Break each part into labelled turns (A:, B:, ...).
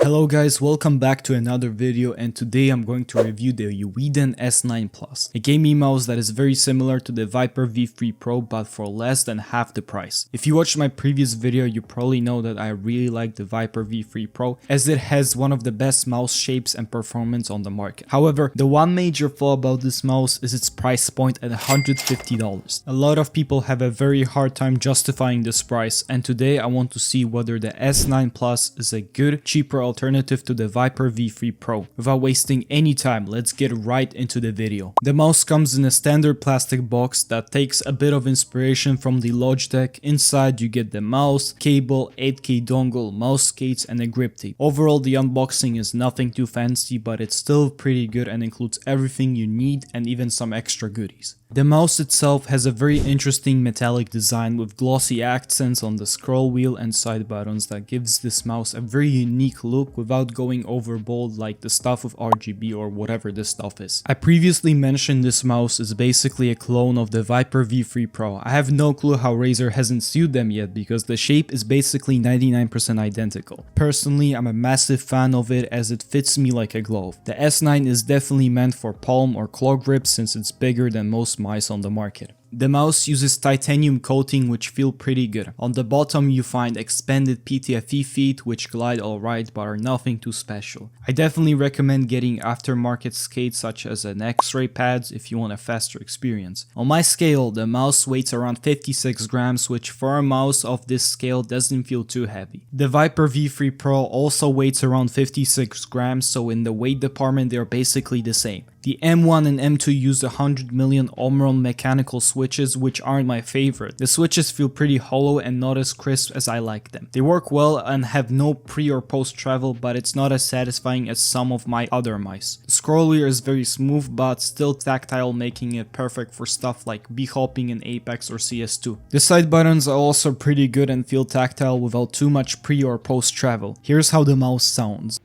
A: Hello guys, welcome back to another video, and today I'm going to review the Eweadn S9 Plus, a gaming mouse that is very similar to the Viper V3 Pro but for less than half the price. If you watched my previous video, you probably know that I really like the Viper V3 Pro as it has one of the best mouse shapes and performance on the market. However, the one major flaw about this mouse is its price point at $150. A lot of people have a very hard time justifying this price, and today I want to see whether the S9 Plus is a good, cheaper alternative to the Viper V3 Pro. Without wasting any time, let's get right into the video. The mouse comes in a standard plastic box that takes a bit of inspiration from the Logitech. Inside you get the mouse, cable, 8K dongle, mouse case and a grip tape. Overall, the unboxing is nothing too fancy, but it's still pretty good and includes everything you need and even some extra goodies. The mouse itself has a very interesting metallic design with glossy accents on the scroll wheel and side buttons that gives this mouse a very unique look without going overboard like the stuff with RGB or whatever this stuff is. I previously mentioned this mouse is basically a clone of the Viper V3 Pro. I have no clue how Razer hasn't sued them yet because the shape is basically 99% identical. Personally, I'm a massive fan of it as it fits me like a glove. The S9 is definitely meant for palm or claw grip since it's bigger than most mice on the market. The mouse uses titanium coating which feel pretty good. On the bottom you find expanded PTFE feet which glide alright but are nothing too special. I definitely recommend getting aftermarket skates such as an X-ray pads if you want a faster experience. On my scale, the mouse weighs around 56 grams, which for a mouse of this scale doesn't feel too heavy. The Viper V3 Pro also weighs around 56 grams, so in the weight department they're basically the same. The M1 and M2 use 100 million Omron mechanical switches, which aren't my favorite. The switches feel pretty hollow and not as crisp as I like them. They work well and have no pre or post travel, but it's not as satisfying as some of my other mice. The scroll wheel is very smooth but still tactile, making it perfect for stuff like b-hopping in Apex or CS2. The side buttons are also pretty good and feel tactile without too much pre or post travel. Here's how the mouse sounds.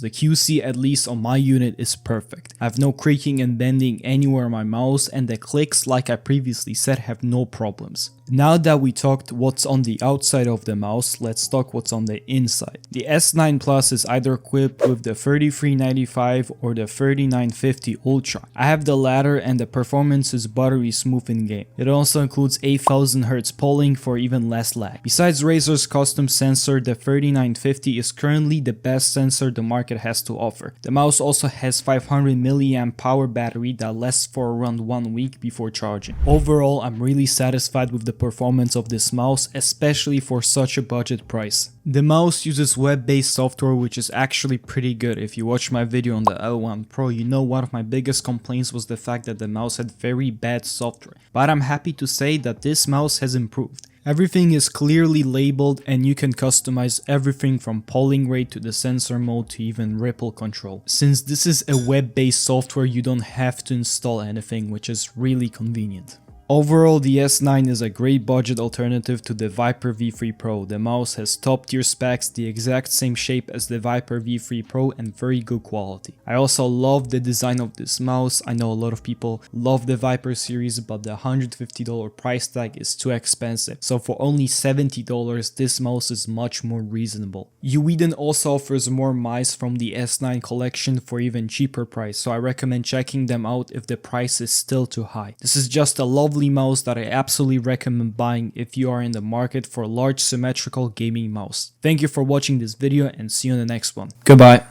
A: The QC, at least on my unit, is perfect. I have no creaking and bending anywhere on my mouse, and the clicks, like I previously said, have no problems. Now that we talked what's on the outside of the mouse, let's talk what's on the inside. The S9 Plus is either equipped with the 3395 or the 3950 Ultra. I have the latter and the performance is buttery smooth in game. It also includes 8000 Hz polling for even less lag. Besides Razer's custom sensor, the 3950 is currently the best sensor the market has to offer. The mouse also has 500 mAh power battery that lasts for around 1 week before charging. Overall, I'm really satisfied with the performance of this mouse, especially for such a budget price. The mouse uses web-based software which is actually pretty good. If you watch my video on the L1 Pro, you know one of my biggest complaints was the fact that the mouse had very bad software, but I'm happy to say that this mouse has improved. Everything is clearly labeled and you can customize everything from polling rate to the sensor mode to even ripple control. Since this is a web-based software, you don't have to install anything, which is really convenient. Overall, the S9 is a great budget alternative to the Viper V3 Pro. The mouse has top tier specs, the exact same shape as the Viper V3 Pro and very good quality. I also love the design of this mouse. I know a lot of people love the Viper series, but the $150 price tag is too expensive. So for only $70, this mouse is much more reasonable. Eweadn also offers more mice from the S9 collection for even cheaper price, so I recommend checking them out if the price is still too high. This is just a lovely mouse that I absolutely recommend buying if you are in the market for a large symmetrical gaming mouse. Thank you for watching this video and see you in the next one. Goodbye.